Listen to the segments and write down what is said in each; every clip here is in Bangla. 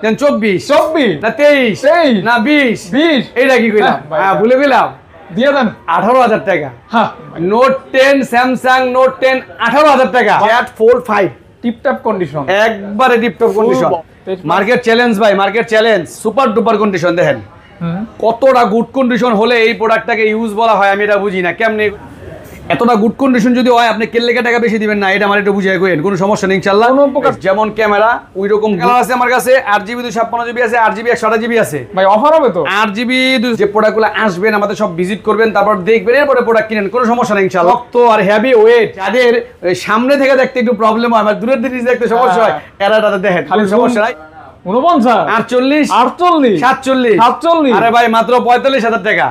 দেন 24 24 না 23 না 20 এইটা কি কইলাম ভুলে গেলাম দিয়ে দেন 18,000 টাকা। হ্যাঁ নোট 10 স্যামসাং নোট 10 18,000 টাকা। Z Fold 5 টিপটপ কন্ডিশন, একবারে টিপটপ কন্ডিশন। মার্কেট চ্যালেঞ্জ ভাই, market challenge, super duper condition. দেখেন কতটা গুড কন্ডিশন হলে এই প্রোডাক্টটাকে ইউজ বলা হয় আমি এটা বুঝি না। কেমনে এতটা গুড কন্ডিশন যদি হয় আপনি কেলেকা টাকা বেশি দিবেন না, এটা আমার একটু বুঝিয়ে কইেন, কোনো সমস্যা নেই ইনশাআল্লাহ। যেমন ক্যামেরা ওই রকম কালার আছে আমার কাছে, 8GB 256GB আছে, 8GB 128GB আছে। ভাই অফার হবে তো 8GB যে প্রোডাক্টগুলো আসবেন আমাদের সব ভিজিট করবেন, তারপর দেখবেন, এরপরে প্রোডাক্ট কিনেন, কোনো সমস্যা নেই ইনশাআল্লাহ। তো আর হেভি ওয়েট যাদের সামনে থেকে দেখতে একটু প্রবলেম হয়, আমার দূরের দিকে দেখতে সমস্যা হয়, এরাটা দেখেন কোনো সমস্যা নাই। 49 48 48 47 আরে ভাই মাত্র 45,000 টাকা,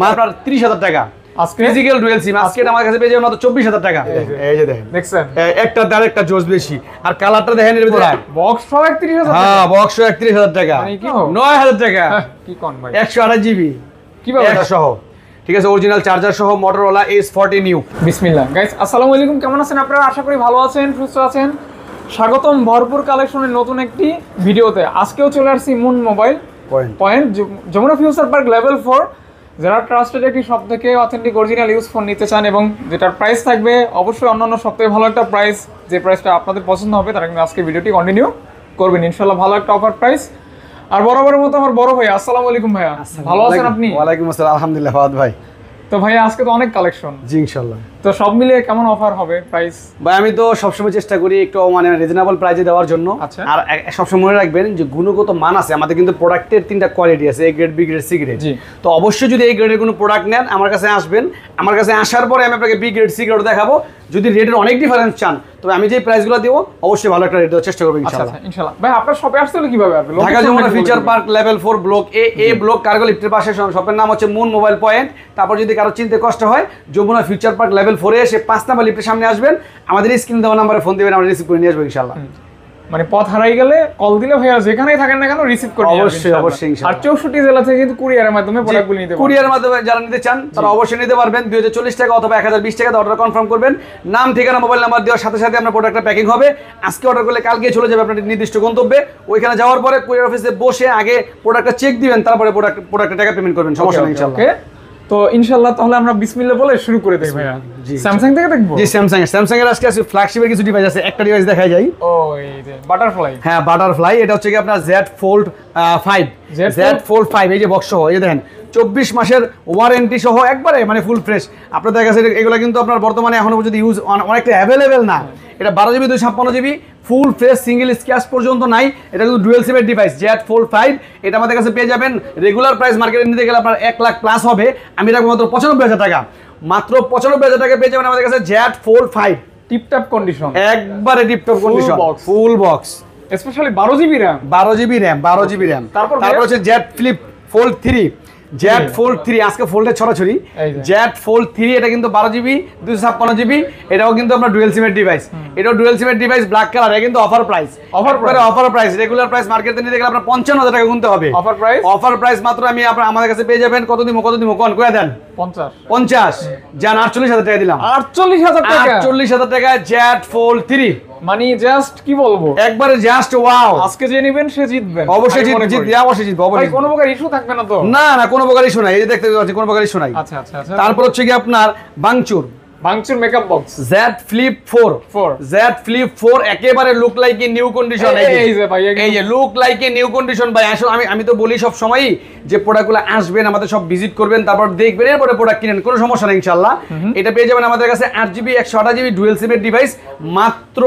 মাত্র 30,000 টাকা। আজকে ফিজিক্যাল ডুয়াল সিম আজকে আমার কাছে পেয়ে যাবেন মাত্র 24,000 টাকা। এই যে দেখেন, দেখছেন একটা আরেকটা জোস বেশি, আর কালারটা দেখেন এর ভিতরে বক্স সহ 31,000 টাকা। হ্যাঁ বক্স 31,000 টাকা, মানে কি 9,000 টাকা। কি কোন ভাই 128GB কিভাবে এটা সহ, ঠিক আছে, অরিজিনাল চার্জার সহ Motorola S40 নিউ। বিসমিল্লাহ গাইস, আসসালামু আলাইকুম, কেমন আছেন আপনারা? আশা করি ভালো আছেন, সুস্থ আছেন। স্বাগতম ভরপুর কালেকশনের নতুন একটি ভিডিওতে। আজকেও চলে আসছি Moon Mobile Point, Jamuna Future Park level 4। যারা ট্রাস্টেড একটি সব থেকে অথেন্টিক অরিজিনাল ইউজ ফোন নিতে চান এবং যেটার প্রাইস থাকবে অবশ্যই অন্যান্য সব থেকে ভালো একটা প্রাইস, যে প্রাইসটা আপনাদের পছন্দ হবে, তারা কিন্তু আজকে ভিডিওটি কন্টিনিউ করবেন ইনশাল্লাহ। ভালো একটা অফার প্রাইস। আর বরাবরের মতো আমার বড় ভাই, আসসালামু আলাইকুম ভাইয়া, ভালো আছেন আপনি? ওয়ালাইকুম আসসালাম, আলহামদুলিল্লাহ ফাহাদ ভাই। তো ভাইয়া আজকে তো অনেক কালেকশন, জি ইনশাআল্লাহ। তো সব মিলিয়ে কেমন অফার হবে, প্রাইস? ভাই আমি তো সবসময় চেষ্টা করি একটু মানে রিজনেবল প্রাইসে দেওয়ার জন্য। আচ্ছা। আর সবসময় মনে রাখবেন যে গুণগত মান আছে আমাদের, কিন্তু প্রোডাক্টের 3টা কোয়ালিটি আছে, A grade, B grade, C grade. তো অবশ্যই যদি এই গ্রেডের কোনো প্রোডাক্ট নেন আমার কাছে আসবেন, আমার কাছে আসার পরে আমি আপনাকে বি গ্রেড, সি গ্রেড দেখাবো। যদি রেটের অনেক ডিফারেন্স চান তবে আমি যে প্রাইসগুলো দেবো অবশ্যই ভালো একটা রেট দেওয়ার চেষ্টা করবো ইনশাআল্লাহ। ইনশাআল্লাহ। ভাই আপনার শপে আসতে হলে কিভাবে আসবে? Dhaka Jamuna Future Park level 4 block A block cargo লিফটের পাশে শপের নাম হচ্ছে মুন মোবাইল পয়েন্ট। তারপর যদি কারো চিনতে কষ্ট হয় যমুনা ফিউচার পার্ক লেভেল 4 এ এসে 5 নাম্বার লিফটের সামনে আসবেন, আমাদের স্ক্রিনে দেওয়া নম্বরে ফোন দিবেন, আমরা রিসিভ করে নিয়ে আসবো ইনশাআল্লাহ। মানে পথ হারাই গেলে কল দিলে ভাইয়া যেখানেই থাকেন না কেন রিসিভ করে নিয়ে আসবেন অবশ্যই অবশ্যই ইনশাআল্লাহ। আর 64 জেলা থেকে কিন্তু কুরিয়ারের মাধ্যমে প্রোডাক্টগুলো নিতে পারবেন। কুরিয়ারের মাধ্যমে যারা নিতে চান তারা অবশ্যই নিতে পারবেন। 2040 টাকা অথবা 1020 টাকা অর্ডার কনফার্ম করবেন, নাম ঠিকানা মোবাইল নাম্বার দেওয়ার সাথে সাথে আপনার প্রোডাক্টটা প্যাকিং হবে। আজকে অর্ডার করলে কালকে চলে যাবে আপনার নির্দিষ্ট গন্তব্যে। ওইখানে যাওয়ার পরে কুরিয়ার অফিসে বসে আগে প্রোডাক্টটা চেক দিবেন, তারপরে প্রোডাক্টের টাকা পেমেন্ট করবেন, সমস্যা নেই ইনশাআল্লাহ। তো ইনশাআল্লাহ তাহলে আমরা বিসমিল্লাহ বলে শুরু করে দেই ভাইয়া। স্যামসাং থেকে দেখবো? জি স্যামসাং এর আজকে ফ্ল্যাগশিপের কিছু ডিভাইস আছে, একটা ডিভাইস দেখাই যাই। ও এই যে বাটারফ্লাই। হ্যাঁ বাটারফ্লাই, এটা হচ্ছে কি আপনার Z Fold 5 Z Fold 5, এই যে বক্স সহ, এই যে দেখেন 24 মাসের ওয়ারেন্টি সহ একবারে মানে ফুল ফ্রেশ। আপনাদের কাছে এগুলো কিন্তু আপনার বর্তমানে এখনো পর্যন্ত ইউজ অনেকটা অ্যাভেলেবেল না। এটা 12GB 256GB full fresh, single scratch পর্যন্ত নাই। এটা কিন্তু ডুয়েল সিমের ডিভাইস Z Fold 5। এটা আমাদের কাছে পেয়ে যাবেন, রেগুলার প্রাইস মার্কেটে নিতে গেলে আপনার 1 লাখ প্লাস হবে, আমি রাখবো মাত্র 95,000 টাকা। মাত্র 95,000 টাকা পেয়ে যাবেন আমাদের কাছে Z Fold 5 টিপটপ কন্ডিশন, একবারে tiptop condition, full box, specially 12GB RAM 12GB RAM। তারপর হচ্ছে Z Flip Fold 3 Z Fold 3, আজকে ফোল্ডের ছড়াছড়ি। Z Fold 3 এটা কিন্তু 12GB 256GB, এটাও কিন্তু আপনার ডুয়েল সিমের ডিভাইস। এটাও ডুয়েল সিমের ডিভাইস, ব্ল্যাক কালার, এটা কিন্তু offer price. Offer price, regular price মার্কেটে নিতে গেলে আপনার 55,000 টাকা গুনতে হবে। অফার প্রাইস মাত্র আমি আমাদের কাছে পেয়ে যাবেন কত দিমো কোন করে দেন 50 জান 48,000 টাকা দিলাম। 48,000 টাকা Z Fold 3, মানে জাস্ট কি বলবো, একবারে জাস্ট ওয়াও। আজকে যে নেবেন সে জিতবেন, অবশ্যই জিতবে, অবশ্যই জিতবে, অবশ্যই। কোনো প্রকার ইস্যু থাকবে না তো? না কোনো প্রকার ইস্যু নাই, এই যে দেখতে পাচ্ছেন কোনো প্রকার ইস্যু নাই। আচ্ছা। তারপর হচ্ছে কি আপনার বাংচুর মেকআপ বক্স Z Flip 4 একেবারে look like a new condition. এই যে ভাই, এই যে look like a new condition ভাই। আসলে আমি তো বলি সব সময়ই যে প্রোডাক্টগুলো আসবেন, আমাদের সব ভিজিট করবেন, তারপর দেখবেন, এরপরে প্রোডাক্ট কিনেন, কোনো সমস্যা নেই ইনশাআল্লাহ। এটা পেয়ে যাবেন আমাদের কাছে 8GB 128GB ডুয়েল সিমের ডিভাইস, মাত্র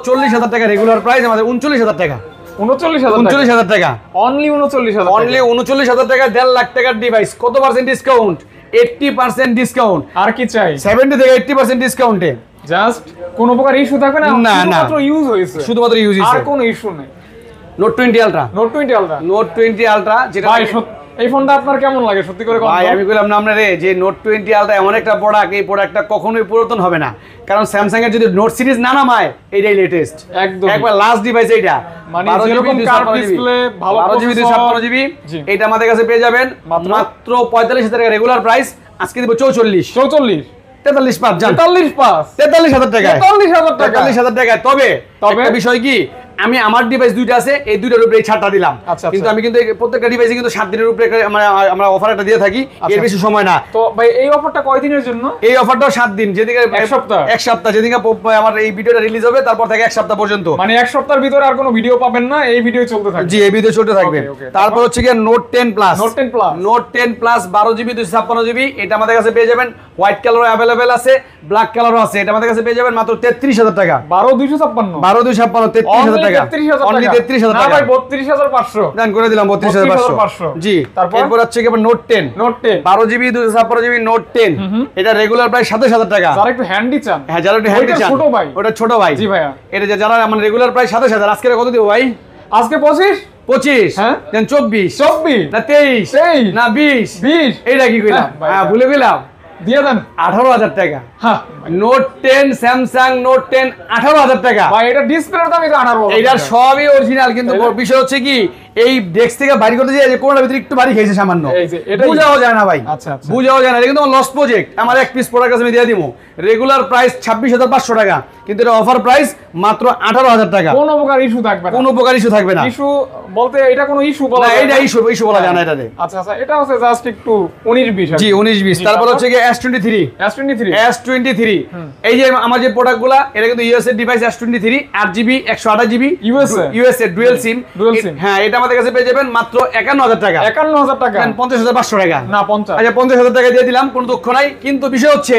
40,000 টাকা রেগুলার প্রাইস, আমাদের 39,000 টাকা। 39,000 টাকা অনলি 39,000 টাকা, 1.5 লাখ টাকার ডিভাইস। কত পার্সেন্ট ডিসকাউন্ট? 80% ডিসকাউন্ট। আর কি চাই? 70 থেকে 80% ডিসকাউন্টে। জাস্ট কোনো প্রকার ইস্যু থাকবে না, শুধুমাত্র ইউজ হয়েছে, আর কোনো ইস্যু নেই। নোট 20 আলট্রা যেটা ভাই এই ফোনটা আপনার কেমন লাগে সত্যি করে? ভাই আমি বললাম না আপনারে যে নোট 20 আলট্রা এমন একটা প্রোডাক্ট, এই প্রোডাক্টটা কখনোই পুরাতন হবে না, কারণ স্যামসাং এর যদি নোট সিরিজ না নামায় এইটাই লেটেস্ট, একদম একবার লাস্ট ডিভাইস এইটা। মানে যেরকম কার্ভ ডিসপ্লে, ভালো 12GB 256GB, এটা আমাদের কাছে পেয়ে যাবেন মাত্র 45,000 টাকা রেগুলার প্রাইস। আজকে দেব 43,500 জান 43,000 টাকা। তবে একটা বিষয় কি, আমি আমার ডিভাইস দুইটা আছে, এই দুইটার উপরে এই ছাড়টা দিলাম। আচ্ছা, কিন্তু আমি কিন্তু প্রত্যেকটা ডিভাইসে কিন্তু 7 দিনের উপরে আমরা অফার একটা দিয়ে থাকি, এর বেশি সময় না। তো ভাই এই অফারটা কয় দিনের জন্য? এই অফারটাও 7 দিন, যেদিকে এক সপ্তাহ যেদিকে আমার এই ভিডিওটা রিলিজ হবে তারপর থেকে 1 সপ্তাহ পর্যন্ত, মানে 1 সপ্তাহের ভিতরে আর কোনো ভিডিও পাবেন না, এই ভিডিও চলতে থাকবে। জি, এই ভিডিও চলতে থাকবে। তারপর হচ্ছে কি note 10 plus. Note 10 plus 12 GB 256 GB, এটা আমাদের কাছে পেয়ে যাবেন। হোয়াইট কালারও अवेलेबल আছে, ব্ল্যাক কালারও আছে। এটা আমাদের কাছে পেয়ে যাবেন মাত্র 33000 টাকা। 12256 33000 টাকা, অনলি 33000 টাকা। না ভাই 32500 দান করে দিলাম 32500। জি, এরপর হচ্ছে কি নোট 10 12 জিবি 256 জিবি নোট 10, এটা রেগুলার প্রাইস 27000 টাকা। যারা একটু হ্যান্ডি চান, হ্যাঁ যারা একটু হ্যান্ডি চান, ছোট ভাই, ওটা ছোট ভাই। জি ভাইয়া, এটা যারা আমার রেগুলার প্রাইস 27000, আজকে কত দিব ভাই? আজকে 25 হ্যাঁ, দেন 24 না 23 না 20 এইটা কি কইলাম? হ্যাঁ ভুলে গেলাম, দিয়ে দেন 18000 টাকা। হ্যাঁ, নোট 10 স্যামসাং নোট 10 18000 টাকা ভাই। এটা ডিসপ্লের দাম 18000। এটা সবই অরিজিনাল, কিন্তু বিষয় হচ্ছে কি এই ডেস্ক থেকে বাড়ি করতে যায় যে কোনটার ভিতরে একটু বাড়ি খেয়েছে সামান্য, বুঝাও যায় না ভাই। আচ্ছা, বুঝাও যায় না, এটা কিন্তু লস প্রজেক্ট। আমার এক পিস প্রোডাক্ট আছে, আমি দিয়ে দিমু। রেগুলার প্রাইস 26500 টাকা, কিন্তু এটা অফার প্রাইস মাত্র 18000 টাকা। কোনো প্রকার ইস্যু থাকবে না, কোনো প্রকার ইস্যু থাকবে না। ইস্যু বলতে এটা কোনো ইস্যু বলা না, এটা ইস্যু বলা যায় না এটাতে। আচ্ছা, এটা হচ্ছে জাস্ট একটু 19-20। জি 19-20। তারপর হচ্ছে কি S23 এই যে আমার যে প্রোডাক্টগুলো, এটা কিন্তু USA device S23 8GB 128GB USA dual SIM. হ্যাঁ, এটা আমাদের কাছে পেয়ে যাবেন মাত্র 51000 টাকা। 51000 টাকা, 50500 টাকা না 50। আচ্ছা 50000 টাকা দিয়ে দিলাম, কোনো দুঃখ নাই। কিন্তু বিষয় হচ্ছে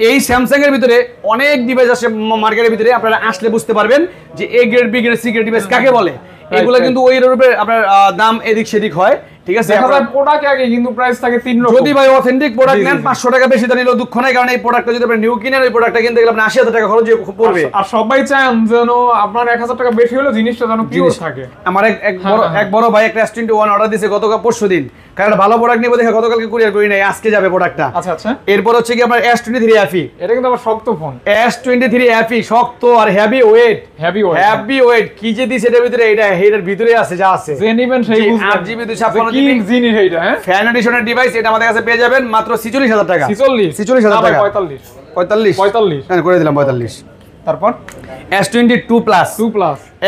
এই স্যামসাং এর ভিতরে অনেক ডিভাইস আছে মার্কেটের ভিতরে, আপনারা আসলে বুঝতে পারবেন যে A grade B grade C grade device কাকে বলে। এগুলো কিন্তু ওই রূপে আপনার দাম এদিক সেদিক হয়, ঠিক আছে। প্রোডাক্ট আগে কিন্তু প্রাইস থাকে 3 রকম। যদি ভাই অথেন্টিক প্রোডাক্ট নেন 500 টাকা বেশি দাম নিলেও দুঃখ নাই, কারণ এই প্রোডাক্টটা যদি আপনি নিউ কিনেন, ওই প্রোডাক্টটা কিনতে গেলে আপনি 80000 টাকা খরচ পড়বে। আর সবাই চান যেন আপনার 1000 টাকা বেশি হলো জিনিসটা যেন পিওর থাকে। আমার এক বড় ভাই একটা S21 অর্ডার দিয়েছে গতকাল পরশুদিন, কারণ ভালো প্রোডাক্ট নিব দেখে গতকালকে কুরিয়ার করি নাই, আজকে যাবে প্রোডাক্টটা। আচ্ছা। এরপর হচ্ছে কি আপনার S23 FE, এটা কিন্তু আবার শক্ত ফোন। S23 FE শক্ত আর হেভি ওয়েট কি যে দিছে এটার ভিতরে, এটার ভিতরে আছে যা আছে, যে নিবেন সেই বুঝবেন। 8GB 256GB কি জিনিস এইটা? হ্যাঁ, ফ্যান এডিশনের ডিভাইস, এটা আমাদের কাছে পেয়ে যাবেন মাত্র 46000 টাকা। 46000 টাকা। 45 হ্যাঁ করে দিলাম 45। তারপর S22 plus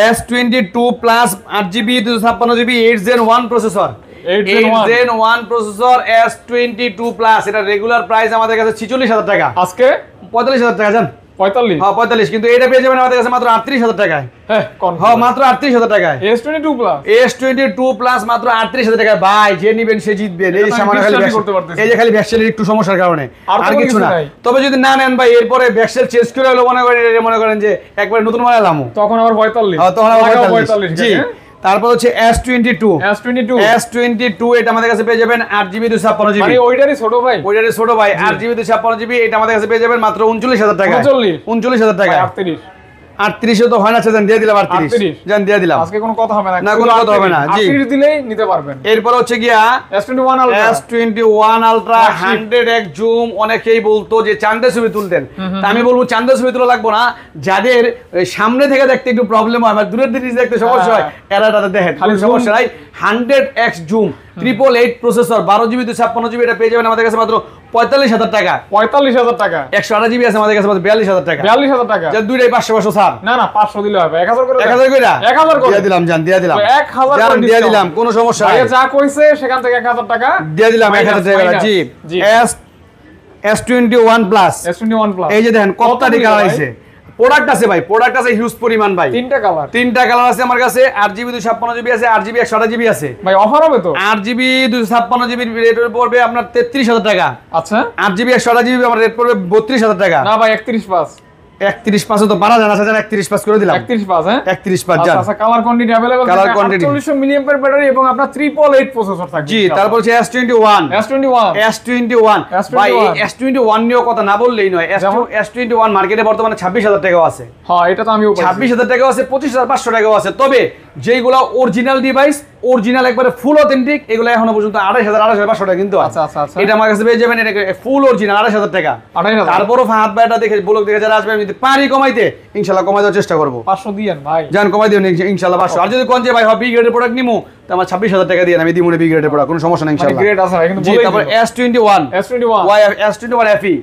8GB 256GB 8 Gen 1 processor, 8 Gen 1 processor S22 plus. এটা রেগুলার প্রাইস আমাদের কাছে 46000 টাকা, আজকে 45000 টাকা। জান 45, হ্যাঁ 45, কিন্তু এটা পেয়ে যাবেন আমাদের কাছে মাত্র 38000 টাকায়। হ্যাঁ মাত্র 38000 টাকায় S22 প্লাস মাত্র 38000 টাকায়। ভাই যে নিবেন সে জিতবেন। এই সামান্য খালি ভ্যাকসেলের একটু সমস্যার কারণে, আর কিছু না। তবে যদি না নেন ভাই, এরপরে ভ্যাকসেল চেঞ্জ করে হলো মনে করেন যে একবার নতুন মাল আলামু, তখন আবার 45। তখন আবার 45। জি, তারপর হচ্ছে S22 এটা আমাদের কাছে পেয়ে যাবেন 8GB 256GB, মানে ওইটারই ছোট ভাই 8GB 256GB। এটা আমাদের কাছে পেয়ে যাবেন মাত্র 39000 টাকা। 39000 টাকা। 38 তো হয় না, জান দিয়ে দিলাম 38। জান দিয়ে দিলাম, আজকে কোনো কথা হবে না, কোনো কথা হবে না। জি 38 দিলেই নিতে পারবেন। এরপর হচ্ছে গিয়া S21 আলট্রা 100x জুম। অনেকেই বলতো যে চাঁদের ছবি তুলতেন, তা আমি বলবো চাঁদের ছবি তোলা লাগবে না। যাদের সামনে থেকে দেখতে একটু প্রবলেম হয়, আমার দূরের দিকে দেখতে সমস্যা হয়, এরা দেখেন খালি সমস্যা নাই। 100x zoom 888 processor 12GB 256GB, এটা পেয়ে যাবেন আমাদের কাছে মাত্র 45000 টাকা। 45000 টাকা। 128GB আছে আমাদের কাছে মাত্র 42000 টাকা। 42000 টাকা, যা দুইটাই 500 ছাড়। না 500 দিলে হবে, 1000 করে 1000 করে 1000 করে দিয়ে দিলাম। জান দিয়ে দিলাম 1000 জান দিয়ে দিলাম, কোনো সমস্যা নাই। যা কইছে সেখান থেকে 1000 টাকা দিয়ে দিলাম, 1000 টাকা। জি S21 প্লাস এই যে দেখেন কতটা কালার আছে, প্রোডাক্ট আছে ভাই, প্রোডাক্ট আছে হিউজ পরিমাণ ভাই। তিনটা কালার আছে আমার কাছে। 8GB 256GB আছে, 8GB 128GB আছে। ভাই অফার হবে তো? 8GB 256GB রেট পড়বে আপনার 33000 টাকা। আচ্ছা 8GB 128GB আমার রেট পড়বে 32000 টাকা। না ভাই 31.5 31.5 তো পারা জানা আছে, 31.5 করে দিলাম। 31.5 হ্যাঁ 31.5 জান। আচ্ছা colour quantity available, colour quantity 4800 milliampere battery এবং আপনার 888 প্রসেসর থাকবে। জি, তারপর হচ্ছে S21 ভাই। S21 নিয়ে কথা না বললেই নয়। S21 মার্কেটে বর্তমানে 26000 টাকাও আছে। হ্যাঁ এটা তো আমিও 26000 টাকাও আছে, 25500 টাকাও আছে। তবে যেগুলো অরিজিনাল ডিভাইস, অরিজিনাল একবারে ফুল অথেন্টিক, এগুলো এখনো পর্যন্ত 28500 টাকা কিন্তু। আচ্ছা এটা আমার কাছে পেয়ে যাবেন, এটা ফুল অরিজিনাল 28000 টাকা। তারপরও ফাহাদ ভাইটা দেখে ব্লগ দেখে যারা আসবে, আমি যদি পারি কমাইতে ইনশাআল্লাহ কমাই দেওয়ার চেষ্টা করব। 500 দিয়েন ভাই, জান কমাই দিও ইনশাআল্লাহ 500। আর যদি কোন যে ভাই বি গ্রেডের প্রোডাক্ট নিমু, তো আমার 26000 টাকা দিয়ে আমি দিমুনে বি গ্রেডের প্রোডাক্ট, কোনো সমস্যা নাই ইনশাআল্লাহ। গ্রেড আছে কিন্তু বলেই। তারপর S21 FE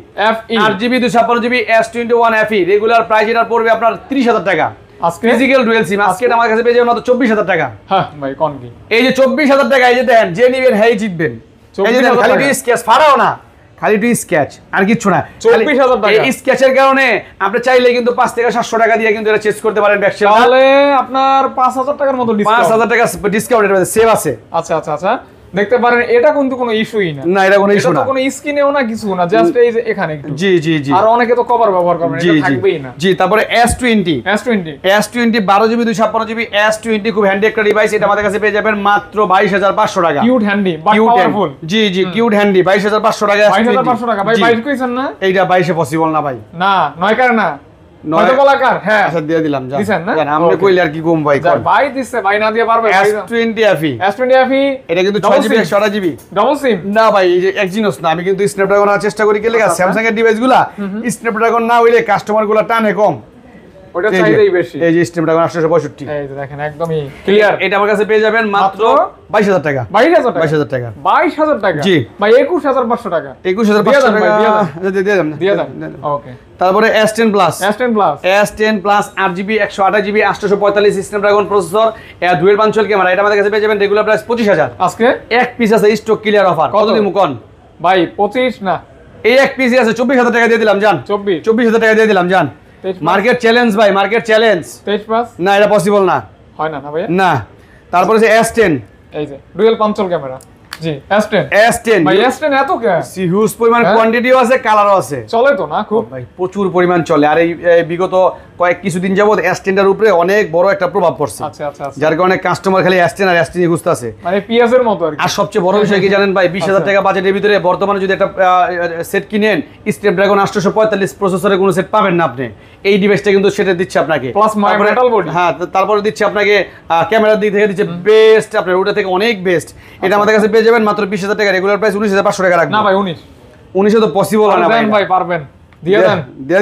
8GB 256GB S21 FE regular price এটার পড়বে আপনার 30000 টাকা। আজকে ফিজিক্যাল ডুয়েল সিম আজকে এটা আমার কাছে পেয়ে যাবেন মাত্র 24000 টাকা। হ্যাঁ ভাই কোন কি এই যে 24000 টাকা, এই যে দেখেন যে নিবেন হ্যাঁ জিতবেন। এই যে দেখেন, খালি টু স্কেচ ফাড়াও না, খালি টু স্কেচ আর কিচ্ছু না। 24000 টাকা এই স্কেচের কারণে আপনি চাইলে কিন্তু 5 থেকে 700 টাকা দিয়ে কিন্তু এটা চেঞ্জ করতে পারেন ব্যাকশেল। তাহলে আপনার 5000 টাকার মতো ডিসকাউন্ট, 5000 টাকা ডিসকাউন্টের মধ্যে সেভ আছে। আচ্ছা আচ্ছা আচ্ছা, দেখতে পারেন এটা কিন্তু কোনো ইস্যুই না। না এটা কোনো ইস্যু না, কোনো স্কিনেও না, কিছু না, জাস্ট এই যে এখানে একটু। জি জি জি। আর অনেকে তো কভার ব্যবহার করবেন, এটা থাকবেই না। জি, তারপরে S20 12GB 256GB S20 খুব হ্যান্ডি একটা ডিভাইস। এটা আমাদের কাছে পেয়ে যাবেন মাত্র 22500 টাকা। Cute handy but powerful. G G, cute handy 22500 টাকা। 22500 টাকা ভাই, 22 কইছেন না? এইটা 22 এ পসিবল না ভাই। না 9 কার না, 9 বলাকার। হ্যাঁ আচ্ছা দিয়ে দিলাম, দিছেন না? জান আপনি কইলে আর কি কম ভাই। ভাই দিছে, ভাই না দিয়ে পারবে। S20 FE এটা কিন্তু 6GB 128GB ডাবল সিম না ভাই, এই যে Exynos না, আমি কিন্তু স্ন্যাপড্রাগন আনার চেষ্টা করি। কে লেগা স্যামসাং এর ডিভাইসগুলা স্ন্যাপড্রাগন না হইলে কাস্টমার গুলা টানে কম, ওটা চাইলেই বেশি। এই যে স্ন্যাপড্রাগন 865, এই যে দেখেন একদমই ক্লিয়ার। এটা আমার কাছে পেয়ে যাবেন মাত্র 22000 টাকা। 22000 টাকা 22000 টাকা 22000 টাকা জি ভাই, 21500 টাকা 21500 টাকা দিয়ে দেন। ওকে, তারপরে S10 plus S10 plus 8GB 128GB 845 Snapdragon processor, dual punctual camera. এটা আমাদের কাছে পেয়ে যাবেন রেগুলার প্রাইস 25000। আজকে এক পিস আছে স্টক ক্লিয়ার অফার। কত দিমু কোন ভাই? 25 না, এই এক পিস আছে 24000 টাকা দিয়ে দিলাম জান। 24000 টাকা দিয়ে দিলাম জান। মার্কেট চ্যালেঞ্জ ভাই, মার্কেট চ্যালেঞ্জ। 23 প্লাস না এটা পসিবল না, হয় না না ভাই না। তারপরে যে S10, এই যে ডুয়াল পাঞ্চুয়াল ক্যামেরা। জি S10 ভাই, S10 এত কে হিউজ পরিমাণ কোয়ান্টিটিও আছে, কালারও আছে। চলে তো না খুব ভাই, প্রচুর পরিমাণ চলে। আর এই বিগত কিছুদিন যাবত S10 এর উপরে অনেক বড় একটা প্রভাব পড়ছে। আচ্ছা আচ্ছা, যার কারণে কাস্টমার খালি S10 আর S10 খুঁজতেছে, মানে পিএসের মতো আর কি। আর সবচেয়ে বড় বিষয় কি জানেন ভাই? 20000 টাকা বাজেটের ভিতরে বর্তমানে যদি একটা সেট কিনেন, স্ন্যাপড্রাগন 845 প্রসেসরের কোনো সেট পাবেন না আপনি। এই ডিভাইসটা কিন্তু সেটা দিচ্ছে আপনাকে, প্লাস মেটাল বডি। হ্যাঁ, তারপরে দিচ্ছে আপনাকে ক্যামেরার দিক থেকে দিচ্ছে বেস্ট, আপনার ওটা থেকে অনেক বেস্ট। এটা আমাদের কাছে পেয়ে যাবেন মাত্র 20000 টাকা। রেগুলার প্রাইস 19500 টাকা রাখবেন। না ভাই 19 এ তো পসিবল না ভাই, পারবেন দিয়ে দেন, দিয়ে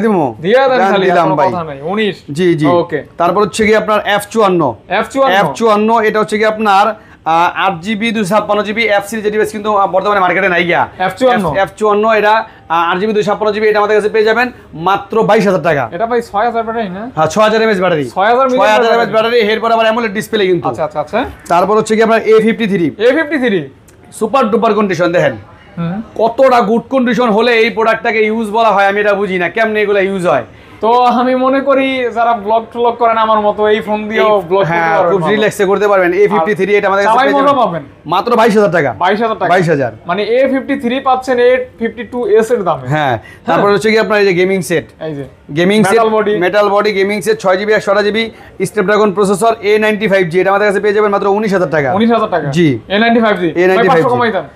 দেন খালি দিলাম ভাই। কথা নাই 19 জি জি। ওকে, তারপর হচ্ছে কি আপনার F54 এটা হচ্ছে কি আপনার 8GB 256GB F series device, কিন্তু বর্তমানে মার্কেটে নাই গিয়া। F54 এটা 8GB 256GB, এটা আমাদের কাছে পেয়ে যাবেন মাত্র 22000 টাকা। এটা ভাই 6000 ব্যাটারি না? হ্যাঁ 6000 mAh ব্যাটারি, 6000 mAh ব্যাটারি, এরপর আবার অ্যামোলেড ডিসপ্লে কিন্তু। আচ্ছা আচ্ছা আচ্ছা। তারপর হচ্ছে কি আপনার A53 সুপার ডুপার কন্ডিশন। দেখেন কতটা গুড কন্ডিশন হলে এই প্রোডাক্টটাকে ইউজ বলা হয়, আমি এটা বুঝি না কেমনে এগুলো ইউজ হয়। তো আমি মনে করি যারা ব্লগ ট্লগ করেন আমার মতো, এই ফোন দিয়েও ব্লগ খুব রিল্যাক্সে করতে পারবেন। A53 এটা আমাদের কাছে পাবেন মাত্র 22000 টাকা। 22000 মানে A53 পাচ্ছেন A52s এর দামে। হ্যাঁ, তারপর হচ্ছে কি আপনার এই যে গেমিং সেট, এই যে gaming set metal body gaming set 6GB 128GB Snapdragon processor A95G, এটা আমাদের কাছে পেয়ে যাবেন মাত্র 19000 টাকা। 19000 টাকা জি। A95G কমাই দেন।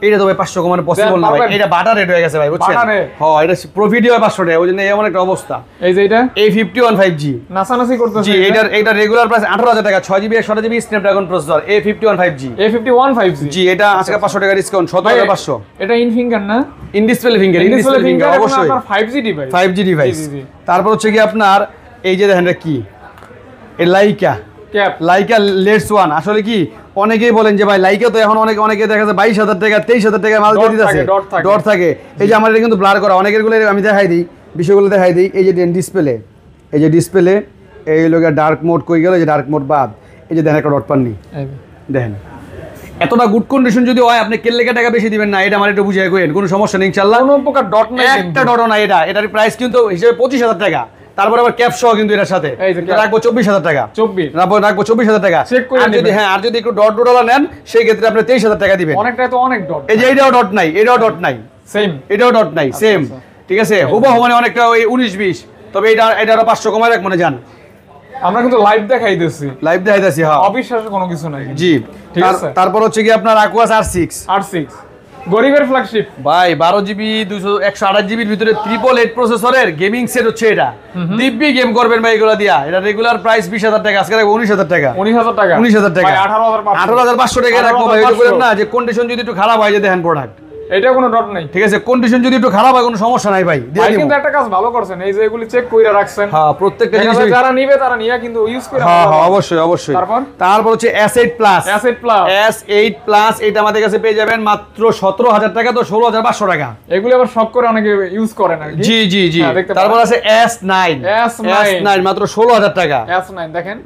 এটা তো ভাই 500 কমানো পসিবল না ভাই, এটা বাটার রেট হয়ে গেছে ভাই, বুঝছেন? হ্যাঁ, এটা প্রফিটই হয় 500 টাকা, ওইজন্য এমন একটা অবস্থা। এই যে এটা A51 5G নাসানাসি করতেছে। জি, এটা রেগুলার প্রাইস 18000 টাকা, 6GB 128GB Snapdragon processor A51 5G জি, এটা আজকে 500 টাকা ডিসকাউন্ট 17500। এটা ইন ফিঙ্গার না? ইন ডিসপ্লে ফিঙ্গার অবশ্যই, আপনার 5G ডিভাইস। তারপর হচ্ছে কি আপনার এই যে দেখেন এটা কি, এই লাইকা লেটস ওয়ান। আসলে কি অনেকেই বলেন যে ভাই লাইকা তো এখন অনেকে দেখা যায় 22000 টাকা 23000 টাকা মাল দিয়ে দিতেছে, ডট থাকে। এই যে আমার এটা কিন্তু ব্লার করা, অনেকের গুলো আমি দেখাই দিই, বিষয়গুলো দেখাই দিই। এই যে ডিসপ্লে, এই যে ডিসপ্লে, এই লোক ডার্ক মোড কই গেল, যে ডার্ক মোড বাদ, এই যে দেখেন একটা ডট পাননি, দেখেন এতটা গুড কন্ডিশন যদি হয় আপনি কেলেকা টাকা বেশি দিবেন না। এটা আমার একটু বুঝিয়ে কইেন, কোনো সমস্যা নেই ইনশাআল্লাহ। কোনো প্রকার ডট নাই, একটা ডটও নাই। এটার প্রাইস কিন্তু হিসেবে 25000 টাকা। তারপর আবার ক্যাপ সহ কিন্তু এটার সাথে রাখবো 24000 টাকা। রাখবো 24000 টাকা। আর যদি একটু ডট ডটলা নেন সেই ক্ষেত্রে আপনি 23000 টাকা দিবেন। অনেকটাই তো অনেক ডট। এই যে এটাও ডট নাই, সেম, এটাও ডট নাই, সেম, ঠিক আছে? হুবহু মানে অনেকটা ওই 19-20, তবে এটা 500 কমায় রাখ মনে যান। আমরা কিন্তু লাইভ দেখাইতেছি, হ্যাঁ, অবিশ্বাসের কোনো কিছু নাই জি। ঠিক আছে। তারপর হচ্ছে কি আপনার Aquas R6 গরিবের ফ্ল্যাগশিপ ভাই, 12GB 128GB এর ভিতরে 888 প্রসেসরের গেমিং সেট হচ্ছে এটা। দিব্যি গেম করবেন ভাই এগুলা দিয়া। এটা রেগুলার প্রাইস 20000 টাকা, আজকে রাখবো 19000 টাকা। 19000 টাকা 18500 টাকা রাখবো ভাই। এটা বলেন না যে কন্ডিশন যদি একটু খারাপ হয়, যে দেখেন প্রোডাক্ট এটা কোনো ডট নাই। ঠিক আছে, কন্ডিশন যদি একটু খারাপ হয় কোনো সমস্যা নাই ভাই, দিয়ে ভাই দিব। কিন্তু একটা কাজ ভালো করছেন, এই যে এগুলি চেক কইরা রাখছেন। হ্যাঁ, প্রত্যেকটা জিনিস যারা নিবে তারা নিয়া কিন্তু ইউজ করে। হ্যাঁ হ্যাঁ, অবশ্যই অবশ্যই। তারপর হচ্ছে S8 প্লাস। S8 প্লাস এটা আমাদের কাছে পেয়ে যাবেন মাত্র 17000 টাকা, তো 16500 টাকা। এগুলি আবার শক করে অনেকে ইউজ করে না। জি জি জি। তারপর আছে S9 মাত্র 16000 টাকা। S9 দেখেন,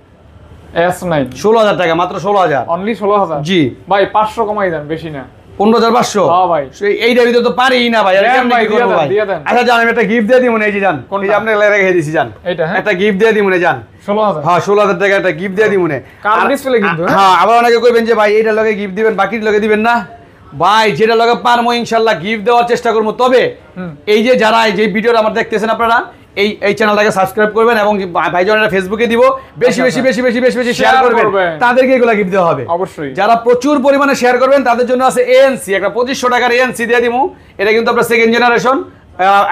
S9 16000 টাকা, মাত্র 16000, অনলি 16000। জি ভাই 500 কমাই দেন, বেশি না। 15500। হ্যাঁ ভাই, এইটার ভিতরে তো পারিই না ভাই, আর কেমনে কি করব ভাই? আচ্ছা জান, আমি একটা গিফট দিয়ে দিই মনে, এই যে জান, এই যে আপনি রেখে দিয়েছি জান, এটা হ্যাঁ একটা গিফট দিয়ে দিই মনে জান, 16000। হ্যাঁ 16000 টাকা একটা গিফট দিয়ে দিই মনে। কার্ড ডিসপ্লে কিন্তু। হ্যাঁ, আবার অনেকে কইবেন যে ভাই এইটার লগে গিফট দিবেন, বাকির লগে দিবেন না। ভাই যেটা লগে পারমো ইনশাআল্লাহ গিফট দেওয়ার চেষ্টা করব। তবে এই যে যারা এই যে ভিডিওটা আমার দেখতেছেন আপনারা, এই চ্যানেলটাকে সাবস্ক্রাইব করবেন এবং ভাইজানেরা ফেসবুকে দিব, বেশি বেশি বেশি বেশি বেশি বেশি শেয়ার করবেন, তাদেরকে এগুলা গিফট দেওয়া হবে অবশ্যই। যারা প্রচুর পরিমাণে শেয়ার করবেন তাদের জন্য আছে ANC, একটা 2500 টাকার ANC দিয়ে দিমু। এটা কিন্তু আপনার সেকেন্ড জেনারেশন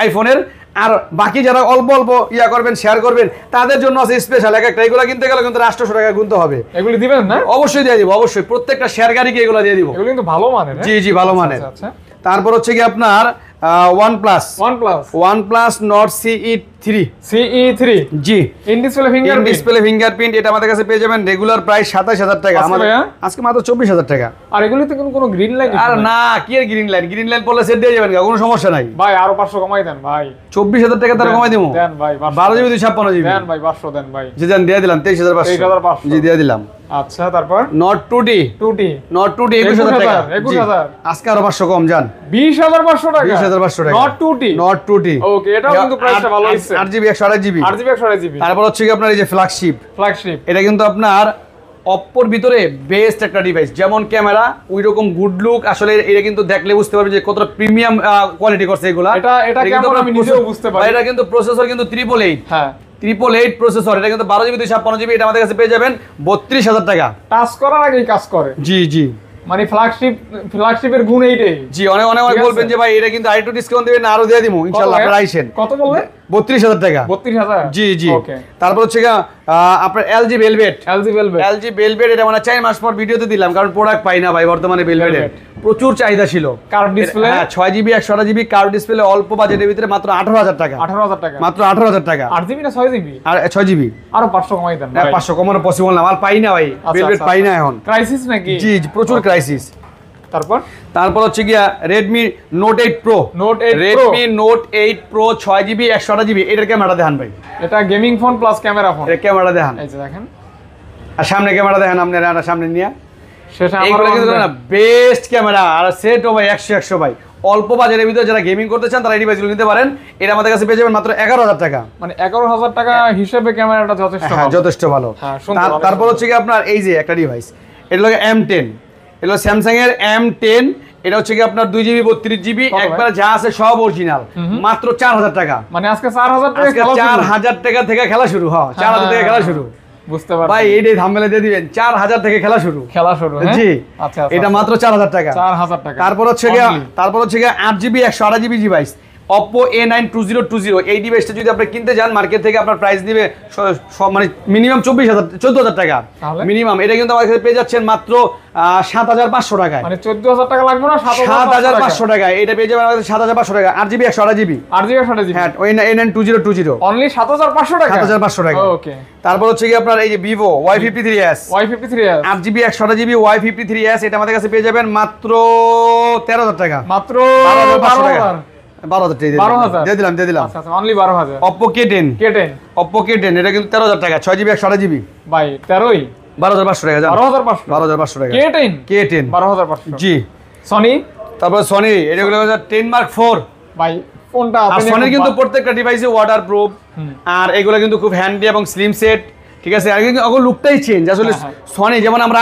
আইফোনের। আর বাকি যারা অল্প অল্প করবেন, শেয়ার করবেন, তাদের জন্য আছে স্পেশাল একটা। এগুলো কিনতে গেলে কিন্তু 800 টাকা গুনতে হবে। এগুলি দিবেন না? অবশ্যই দিয়ে দিব, অবশ্যই। প্রত্যেকটা শেয়ারকারীকে এগুলো দিয়ে দিব। এগুলো কিন্তু ভালো মানের। জি জি, ভালো মানের। আচ্ছা, তারপর হচ্ছে কি আপনার OnePlus Nord CE3 G, in display fingerprint. এটা আমাদের কাছে পেয়ে যাবেন রেগুলার প্রাইস 27000 টাকা, আমাদের আজকে মাত্র 24000 টাকা। আর এগুলিতে কোনো গ্রিন লাইট? আর না, কি আর গ্রিন লাইট পড়লে সেট দিয়ে যাবেন, কোনো সমস্যা নাই ভাই। আরো 500 কমাই দেন ভাই, 24000 টাকা তার কমাই দেবো। দেন ভাই, 12 জিবি 256 জিবি দেন ভাই, 500 দেন ভাই। জি দেন, দিয়ে দিলাম 23500। জি দিয়ে দিলাম। আচ্ছা, তারপর Nord 2D 21500 টাকা, 21000। আজকে আরো 500 কম জান, 20500 টাকা, 20500 টাকা। Nord 2D ওকে, এটাও কিন্তু প্রাইসটা ভালো হইছে। 8GB 128GB। তারপর হচ্ছে কি আপনার এই যে ফ্ল্যাগশিপ, এটা কিন্তু আপনার অপ্পোর ভিতরে বেস্ট একটা ডিভাইস। যেমন ক্যামেরা ওই রকম গুড লুক, আসলে এটা কিন্তু দেখলে বুঝতে পারবেন যে কতটা প্রিমিয়াম কোয়ালিটি করছে এগুলা। এটা কেমন আমি নিজেও বুঝতে পারি। এটা কিন্তু প্রসেসর কিন্তু 888, হ্যাঁ 888 প্রসেসর। এটা কিন্তু 12GB 256GB। এটা আমাদের কাছে পেয়ে যাবেন 32000 টাকা। টাচ করার আগেই কাজ করে। জি জি, মানে ফ্ল্যাগশিপের গুণ এইটাই। জি, অনেক বলবেন যে ভাই এটা কিন্তু আরেকটু ডিসকাউন্ট দিবেন, আরো দিয়ে দিমু ইনশাআল্লাহ। আপনারা আইছেন। কত বললেন? 32000 টাকা। 32000 জি জি। ওকে। তারপর হচ্ছে আপনার LG Velvet। এটা মানে 4 মাস পর ভিডিওতে দিলাম, কারণ প্রোডাক্ট পাই না ভাই বর্তমানে। ভেলভেটের প্রচুর চাহিদা ছিল। কার্ভ ডিসপ্লে, হ্যাঁ 6GB 128GB কার্ভ ডিসপ্লে, অল্প বাজেটের ভিতরে মাত্র 18000 টাকা। 18000 টাকা, মাত্র 18000 টাকা। 8GB না 6GB? আর 6GB। আরো 500 কমাই দেন ভাই। 500 কমানো পসিবল না, মাল পাই না ভাই, ভেলভেট পাই না এখন। ক্রাইসিস নাকি? জি জি, প্রচুর ক্রাইসিস। তারপর হচ্ছে গিয়া Redmi Note 8 Pro। Redmi Note 8 Pro 6GB 128GB। এটার ক্যামেরা দেখান ভাই। এটা gaming phone plus camera phone. এর ক্যামেরা দেখান, এই যে দেখেন। আর সামনে ক্যামেরা দেখান, আপনারা সামনে নিয়ে। সেটা এইগুলো কিন্তু না বেস্ট ক্যামেরা, আর সেটও ভাই 100 ভাই। অল্প বাজারের ভিতরে যারা গেমিং করতে চান তারা এই ডিভাইসগুলো নিতে পারেন। এটা আমাদের কাছে পেয়ে যাবেন মাত্র 11000 টাকা। মানে 11000 টাকা হিসেবে ক্যামেরাটা যথেষ্ট ভালো। হ্যাঁ, যথেষ্ট ভালো। তারপর হচ্ছে কি আপনার এই যে একটা ডিভাইস, এটা হলো M10। এটা হলো স্যামসাং এর M10। এটা হচ্ছে কি আপনার 2GB 32GB, একবার যা আছে সব অরিজিনাল, মাত্র 4000 টাকা। মানে আজকে 4000 টাকা, 4000 টাকা থেকে খেলা শুরু। হ্যাঁ 4000 থেকে খেলা শুরু। বুঝতে পারছি ভাই, এইটাই থাম্বনেলে দিয়ে দিবেন, 4000 থেকে খেলা শুরু। জি, আচ্ছা, এটা মাত্র 4000 টাকা। 4000 টাকা। তারপর হচ্ছে 8GB 128GB device, Oppo A9 2020। এই ডিভাইসটা যদি আপনি কিনতে যান মার্কেট থেকে, আপনার প্রাইস দিবে মানে মিনিমাম 14,000 টাকা মিনিমাম। এটা কিন্তু আমাদের কাছে পেয়ে যাচ্ছেন মাত্র 7500 টাকায়। মানে 14000 টাকা লাগবে না, 7500 টাকা। এটা পেয়ে যাবেন আমাদের 7500 টাকা। 8GB 128GB। হ্যাঁ, A9 2020 অনলি 7500 টাকা। 7500 টাকা। ওকে। তারপর হচ্ছে কি আপনার এই যে Vivo Y53s। 8GB 128GB Y53s। এটা আমাদের কাছে পেয়ে যাবেন মাত্র 13000 টাকা। মাত্র 12000 টাকা। 12000 টাকা দিয়ে দিলাম। আচ্ছা, অনলি 12000। Oppo K10 এটা কিন্তু 13000 টাকা। 6GB 128GB ভাই 13ই 12500 টাকা। 12500 টাকা। K10 12500। জি। সনি, তারপর সনি, এটা হলো 10 Mark 4 ভাই। ফোনটা সনির কিন্তু প্রত্যেকটা ডিভাইসে ওয়াটারপ্রুফ, আর এগুলো কিন্তু খুব হ্যান্ডি এবং স্লিম সেট। ঠিক আছে, আর কিন্তু লুকটাই চেঞ্জ আসলে। সনি যেমন আমরা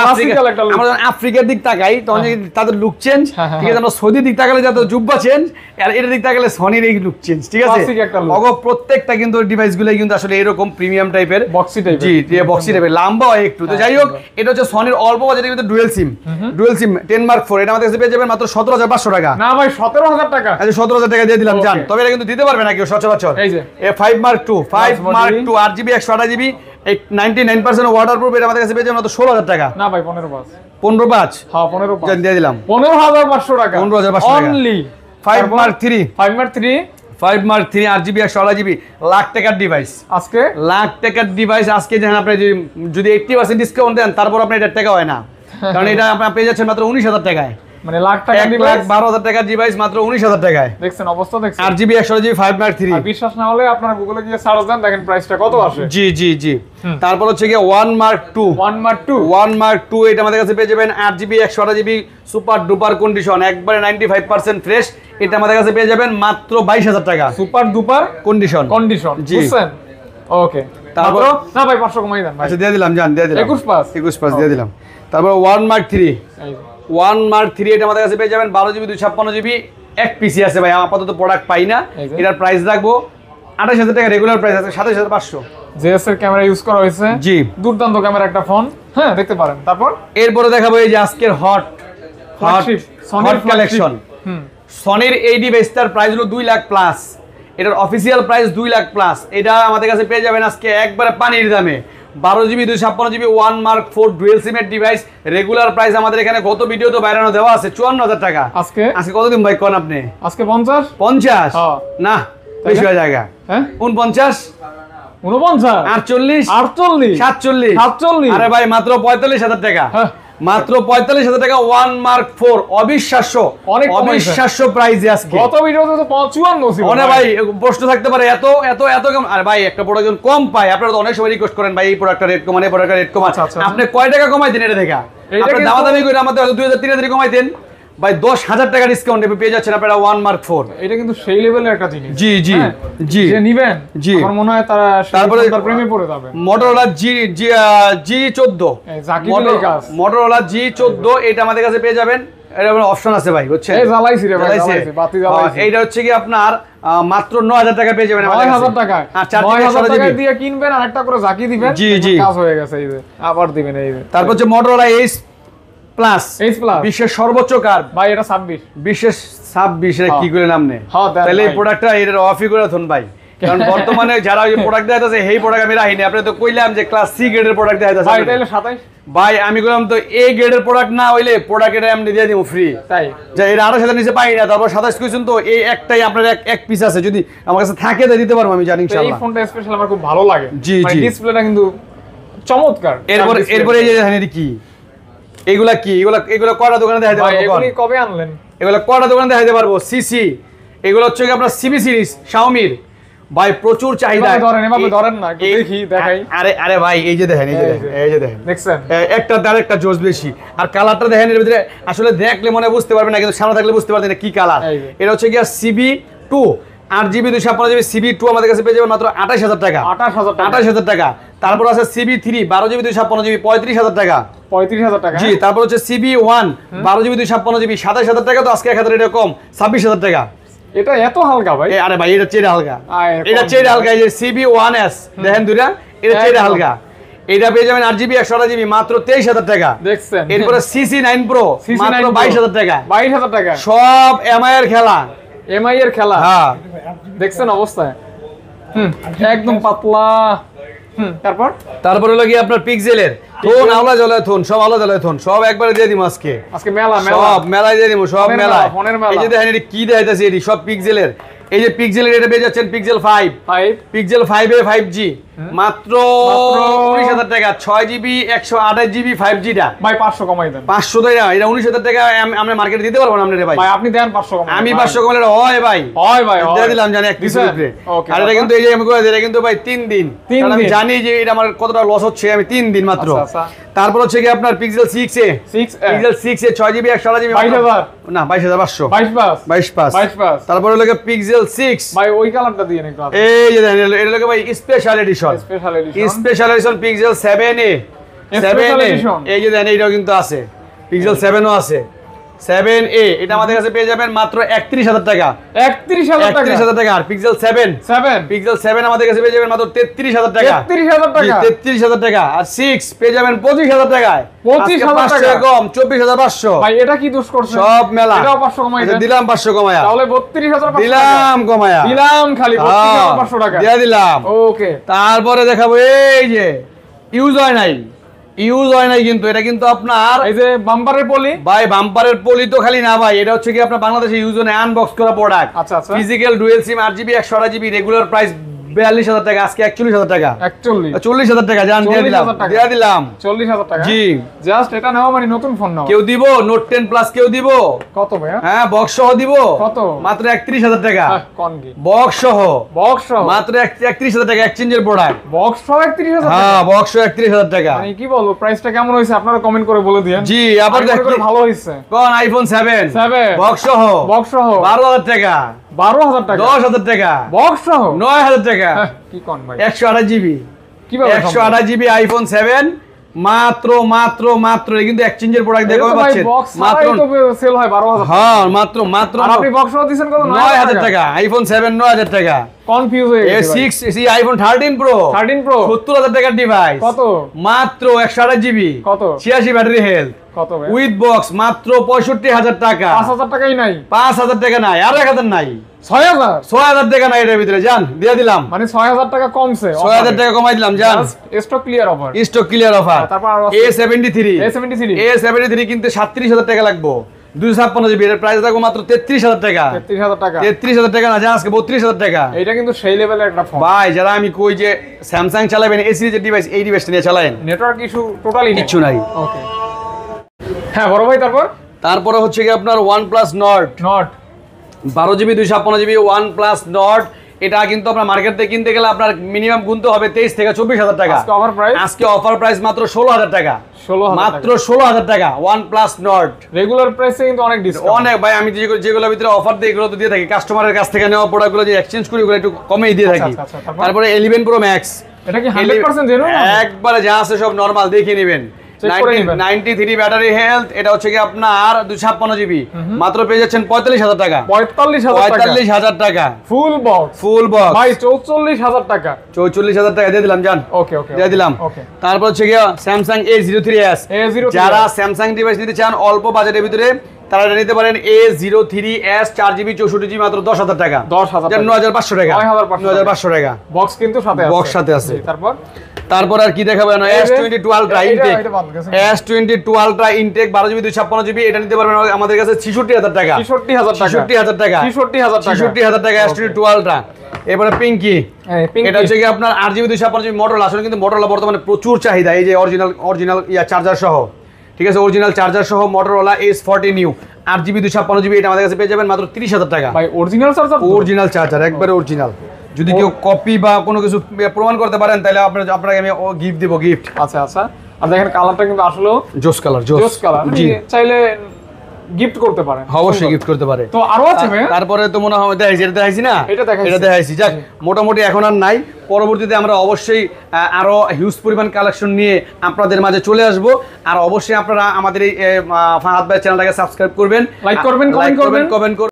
আফ্রিকার দিক তাকাই তখন তাদের লুক চেঞ্জ। ঠিক আছে, আমরা সৌদি দিক তাকালে যাতে জুব্বা চেঞ্জ, আর এটার দিক তাকালে সনির এই লুক চেঞ্জ। ঠিক আছে, প্রত্যেকটা কিন্তু ডিভাইসগুলোই কিন্তু আসলে এরকম প্রিমিয়াম টাইপের, বক্সি টাইপের। জি, বক্সি টাইপের, লম্বা হয় একটু। তো যাই হোক, এটা হচ্ছে সনির অল্প বাজেটের ভিতরে ডুয়াল সিম 10 Mark 4। এটা আমাদের কাছে পেয়ে যাবেন মাত্র 17500 টাকা। না ভাই, 17000 টাকা। আচ্ছা, 17000 টাকা দিয়ে দিলাম জান। তবে এটা কিন্তু দিতে পারবে না কেউ সচরাচর। এই যে 5 Mark 2 8GB 128GB 99% ওয়াটারপ্রুফ, এটা আমাদের কাছে পেয়ে যাবেন মাত্র 16,000 টাকা। না ভাই 15,500। 15,500? হ্যাঁ 15,500 দিয়ে দিলাম 15,500 টাকা। 15,500 টাকা only 5 Mark 3 5 Mark 3 5 Mark 3 8GB 128GB lakh টাকার ডিভাইস। আজকে লাখ টাকার ডিভাইস আজকে দেখেন আপনি যদি 80% ডিসকাউন্ট দেন তারপর আপনি এটা টাকা হয় না, কারণ এটা আপনি পেয়ে যাচ্ছেন মাত্র 19,000 টাকায়। মানে লাখ টাকা 1,12,000 টাকার ডিভাইস মাত্র 19,000 টাকায়। দেখছেন অবস্থা, দেখছেন 8GB 128GB 5 Mark 3। আর বিশ্বাস না হলে আপনারা গুগলে গিয়ে সার্চ দেন, দেখেন প্রাইসটা কত আসে। জি জি জি। তারপর হচ্ছে কি 1 Mark 2 1 Mark 2 1 Mark 2 এটা আমাদের কাছে পেয়ে যাবেন 8GB 128GB super duper condition, একবারে 95% ফ্রেশ। এটা আমাদের কাছে পেয়ে যাবেন মাত্র 22,000 টাকা সুপার ডুপার কন্ডিশন। জি বুঝছেন। ওকে তারপর না ভাই 500 কমাই দেন ভাই। আচ্ছা দিয়ে দিলাম, জান দিয়ে দিলাম 21 দিয়ে দিলাম। তারপর 1 Mark 3 1 Mark 3 এটা আমাদের কাছে পেয়ে যাবেন 12GB 256GB এক পিসি আছে ভাই, আপাতত প্রোডাক্ট পাই না। এটার প্রাইস রাখবো 28,000 টাকা, রেগুলার প্রাইস আছে 27,500। জেএস এর ক্যামেরা ইউজ করা হয়েছে। জি দুর্দান্ত ক্যামেরা একটা ফোন, হ্যাঁ দেখতে পারেন। তারপর এরপরে দেখাবো এই যে আজকের হট কালেকশন। সনির এই ডিভাইসটার প্রাইস হলো 2 লাখ প্লাস, এটার অফিসিয়াল প্রাইস 2 লাখ প্লাস। এটা আমাদের কাছে পেয়ে যাবেন আজকে একবারে পানির দামে 12GB 256GB 1 Mark 4 ডুয়েল সিমের ডিভাইস। রেগুলার প্রাইস আমাদের এখানে গত ভিডিওতে বাইরানো দেওয়া আছে 54,000 টাকা। আজকে কত দিন ভাই কোন আপনি? আজকে 50 না বেশি হয়ে জায়গা। হ্যাঁ 49 47। আরে ভাই মাত্র 45,000 টাকা, মাত্র 45,000 টাকা 1 Mark 4 অবিশ্বাস্য, অবিশ্বাস্য প্রাইসে আজকে। গত ভিডিওতে তো 55 ছিল। অনেক ভাই প্রশ্ন থাকতে পারে এত এত এত কম। আরে ভাই একটা প্রোডাক্ট কম পায়, আপনারা তো অনেক সময় রিকোয়েস্ট করেন ভাই এই প্রোডাক্টটা রেট কমান, এই প্রোডাক্টটা রেট কমান। আপনি কয় টাকা কমাই দেন এটা দেখা? আপনি দামাদামি করে আমাদের 2,000-3,000 কমাই দেন ভাই, 10,000 টাকা ডিসকাউন্ট পেয়ে যাচ্ছেন আপনারা 1 Mark 4। এটা কিন্তু সেই লেভেলের একটা জিনিস। জি জি জি যে নিবেন জি আমার মনে হয় তারা তারপরে প্রেমে পড়ে যাবে। Motorola G14 Motorola G14 এটা আমাদের কাছে পেয়ে যাবেন। এটা অপশন আছে ভাই, বুঝছেন? এই জ্বালাইছি রে ভাই, জ্বালাইছি বাতি জ্বালাইছি। এইটা হচ্ছে কি আপনার মাত্র 9,000 টাকা পেয়ে যাবেন আমাদের কাছে। 9,000 টাকা। আর 9,000 টাকা দিয়ে কিনবেন আর একটা করে জাকি দিবেন, কাজ হয়ে গেছে। এই যে আবার দিবেন এই যে। তারপর হচ্ছে Motorola H প্লাস বিশ্বের সর্বোচ্চ কার ভাই, এটা 26 বিশ্বের 26 এর কি করে নাম নেই? তাহলে এই প্রোডাক্টটা এর অফই করে থন ভাই, কারণ বর্তমানে যারা এই প্রোডাক্ট দেখাইতেছে এই প্রোডাক্ট আমি রাখিনি। আপনি তো কইলাম যে ক্লাস সি গ্রেডের প্রোডাক্ট দেখাইতেছে ভাই, তাহলে 27 ভাই আমি কইলাম তো এ গ্রেডের প্রোডাক্ট না হইলে প্রোডাক্ট এটা আমি দিয়ে দিব ফ্রি, তাই যে এর 28,000 নিচে পাই না। তারপর 27 কইছেন তো এই একটাই আপনার এক পিস আছে, যদি আমার কাছে থাকে তো দিতে পারবো আমি, জানি ইনশাআল্লাহ। এই ফোনটা স্পেশাল আমার খুব ভালো লাগে। জি জি ডিসপ্লেটা কিন্তু চমৎকার। এরপর এই যে দেখেন এটা কি, এগুলা কি, এগুলা কয়টা দোকানে দেখাইতে পারবো? এগুলি কবে আনলেন? এগুলা কয়টা দোকানে দেখাইতে পারবো? সিসি, এগুলো হচ্ছে আপনার সিবি সিরিজ শাওমির ভাই, প্রচুর চাহিদা। ধরেন না একটু দেখি, দেখাই। আরে ভাই এই যে দেখেন, এই যে দেখেন, দেখছেন একটা তার একটা জোস বেশি। আর কালারটা দেখেন, এর ভিতরে আসলে দেখলে মনে বুঝতে পারবেন না, কিন্তু সামনে থাকলে বুঝতে পারবেন কি কালার। এটা হচ্ছে কি CB2 8GB 256GB CB2 আমাদের কাছে পেয়ে যাবেন মাত্র 28,000 টাকা। 28,000 টাকা। তারপর আছে CB3 12GB 256GB 35,000 টাকা। 35,000 টাকা জি। তারপর হচ্ছে CB1 12GB 256GB 27,000 টাকা। তো আজকে 1000 এটা কম 26,000 টাকা। এটা এত হালকা ভাই? আরে ভাই এটা চেয়ে হালকা, এটা চেয়ে হালকা। এই যে CB1S দেখেন দুইটা, এটা চেয়ে হালকা। এটা পেয়ে যাবেন 8GB 128GB মাত্র 23,000 টাকা। দেখছেন? এরপরে CC9 Pro মাত্র 22,000 টাকা। 22,000 টাকা। সব MI এর খেলা, MI এর খেলা। হ্যাঁ দেখছেন অবস্থা? একদম পাতলা। তারপরে হলো কি আপনার পিক্সেলের থোন, আওলা জ্বলে থোন, সব আওলা জ্বলে থোন, সব একবারে দিয়ে দিমু আজকে। মেলা সব মেলায় দিয়ে দিমু, সব মেলায়। এই যে দেখেন এটা কি দেখাইতাছি, এটি সব পিক্সেলের। এই যে পিক্সেলের এটা পেয়ে যাচ্ছেন পিক্সেল 5 পিক্সেল 5 এ 5G মাত্র 19,000 টাকা। 6GB 128GB 5G টা ভাই 500 কমাই দেন। 500 টাকা, এটা 19,000 টাকা আমরা মার্কেটে দিতে পারবো না আপনি রে ভাই। ভাই আপনি দেন 500 কমাই। আমি 500 কমালে হয় ভাই, হয় ভাই দিয়ে দিলাম, জানি এক পিসের উপরে। আর এটা কিন্তু এই যে আমি কই এটা কিন্তু ভাই 3 দিন, কারণ আমি জানি যে এটা আমার কতটা লস হচ্ছে, আমি 3 দিন মাত্র। তারপর হচ্ছে কি আপনার পিক্সেল 6 এ পিক্সেল 6 এ 6GB 128GB 22,000 না 22,500 22,500। তারপর হলো পিক্সেল 6 ভাই ওই কালারটা দিয়ে একটু। এই যে দেখেন এটা হলো ভাই special edition, special edition pixel 7a 7a। এই যে দেখেন এটাও কিন্তু আছে, পিক্সেল 7ও আছে 7a। এটা আমাদের কাছে পেয়ে যাবেন মাত্র 31,000 টাকা। 31,000 টাকা। আর পিক্সেল 7 আমাদের কাছে পেয়ে যাবেন মাত্র 33,000 টাকা। 33,000 টাকা। আর 6 পেয়ে যাবেন 25,000 টাকায়। 25,000 টাকা কম 24,500। ভাই এটা কি দোষ করছে? সব মেলা। এটাও 500 কমাই দেন। দিলাম 500 কমায়া, তাহলে 32,500 দিলাম কমায়া, দিলাম খালি 32,500 টাকা দিয়ে দিলাম। ওকে। তারপরে দেখাবো এই যে ইউজ হয় নাই কিন্তু এটা কিন্তু আপনার এই যে বাম্পারের পলি ভাই বাম্পারের পলি তো খালি না ভাই, এটা হচ্ছে কি আপনার বাংলাদেশে ইউজ হয় আনবক্স করা প্রোডাক্ট। আচ্ছা আচ্ছা ফিজিক্যাল ডুয়েল সিম 8GB 128GB রেগুলার প্রাইস 42,000 টাকা, আজকে 41,000 টাকা, 40,000 টাকা জান দিয়ে দিলাম 40,000 টাকা। জি জাস্ট এটা নেওয়া মানে নতুন ফোন নাও। কেউ দিব নোট 10 প্লাস কেউ দিব কত ভাইয়া? হ্যাঁ বক্স সহ দিব কত? মাত্র 31,000 টাকা কোন কি বক্স সহ মাত্র 31,000 টাকা এক্সচেঞ্জের প্রোডাক্ট বক্স সহ 31,000 টাকা। হ্যাঁ বক্স সহ 31,000 টাকা। মানে কি বলবো প্রাইসটা কেমন হইছে আপনারা কমেন্ট করে বলে দিয়েন। জি আবার দেখো ভালো হইছে কোন আইফোন 7 বক্স সহ 12,000 টাকা 12,000 টাকা 10,000 টাকা বক্স সহ 9,000 টাকা কি কোন ভাই 128GB কিভাবে 128GB আইফোন 7 মাত্র কিন্তু এক্সচেঞ্জের প্রোডাক্ট দেখো পাচ্ছেন মাত্র তো সেল হয় 12,000 হ্যাঁ মাত্র আর আপনি বক্স সহ দিবেন কত 9,000 টাকা আইফোন 7 9,000 টাকা কনফিউজ হয়ে গেছে ভাই। A6 আইফোন 13 প্রো 70,000 টাকার ডিভাইস কত মাত্র 128GB কত 86 ব্যাটারি হেলথ কত ভাই উইথ বক্স মাত্র 65,000 টাকা 5,000 টাকাই নাই 5,000 টাকা নাই আর 1,000 নাই 6,000 টাকা নাই এর ভিতরে জান দিয়ে দিলাম মানে 6,000 টাকা কমছে 6,000 টাকা কমাই দিলাম জান stock clear offer stock clear offer তারপর আর A73 কিন্তু 37,000 টাকা লাগবে 256GB এর প্রাইস থাকবে মাত্র 33,000 টাকা 33,000 টাকা না জান আজকে 32,000 টাকা। এটা কিন্তু সেই লেভেলের একটা ফোন ভাই যারা আমি কই যে স্যামসাং চালাবেন এই সিরিজের ডিভাইস এই ডিভাইসটা নিয়ে চালায়েন নেটওয়ার্ক ইস্যু টোটালি কিচ্ছু নাই। ওকে হ্যাঁ বড় ভাই তারপরে হচ্ছে কি আপনার OnePlus Nord 12GB 256GB OnePlus Nord এটা কিন্তু আপনার মার্কেট থেকে কিনতে গেলে আপনার মিনিমাম গুনতে হবে 23 থেকে 24,000 টাকা। আজকে অফার প্রাইস মাত্র 16,000 টাকা মাত্র 16,000 টাকা OnePlus Nord রেগুলার প্রাইসে কিন্তু অনেক ডিসকাউন্ট অনেক ভাই আমি যেগুলোর ভিতরে অফার দিই এগুলো তো দিয়ে থাকি কাস্টমারের কাছ থেকে নেওয়া প্রোডাক্টগুলো যে এক্সচেঞ্জ করি ওগুলো একটু কমেই দিয়ে থাকি। তারপরে 11 Pro Max এটা কি 100% জেনুইন একবারে যা আছে সব নরমাল দেখে নেবেন 93 ব্যাটারি হেলথ এটা হচ্ছে কি আপনার 256GB মাত্র পেয়ে যাচ্ছেন 45,000 টাকা 45,000 টাকা ফুল বক্স ভাই 44,000 টাকা 44,000 টাকা দিয়ে দিলাম জান ওকে দিয়ে দিলাম। তারপর হচ্ছে কি Samsung A03s যারা Samsung ডিভাইস নিতে চান অল্প বাজেটের ভিতরে তারা এটা নিতে পারেন A03s 4GB 64GB মাত্র 10,000 টাকা 9,500 টাকা 9,500 টাকা বক্স কিন্তু সাথে আছে তারপর আর কি দেখাবেন S22 Ultra intact S22 Ultra intact 12GB 256GB এটা নিতে পারবেন আমাদের কাছে 66,000 টাকা 66,000 টাকা S22 Ultra। এবারে পিঙ্কি এটা হচ্ছে কি আপনার 8GB 256GB Motorola আসলে কিন্তু Motorola বর্তমানে প্রচুর চাহিদা এই যে অরিজিনাল চার্জার সহ ঠিক আছে অরিজিনাল চার্জার সহ Motorola S40 new 8GB 256GB এটা আমাদের কাছে পেয়ে যাবেন মাত্র 30,000 টাকা ভাই অরিজিনাল চার্জার একবারে অরিজিনাল যদি কেউ কপি বা কোনো কিছু প্রমাণ করতে পারেন তাহলে আপনাকে আমি গিফট দিব গিফট। আচ্ছা আর দেখেন কালারটা কিন্তু আসলে জোস কালার জি চাইলে গিফট করতে পারে অবশ্যই গিফট করতে পারে। তো আরো আছে তারপরে তো মনে হয় দেখাইছি না এটা দেখাইছি যাক মোটামুটি এখন আর নাই পরবর্তীতে আমরা অবশ্যই আরো হিউজ পরিমাণ কালেকশন নিয়ে আপনাদের মাঝে চলে আসব আর অবশ্যই আপনারা আমাদের এই ফাহাদ ভাই চ্যানেলটাকে সাবস্ক্রাইব করবেন লাইক করবেন কমেন্ট করবেন।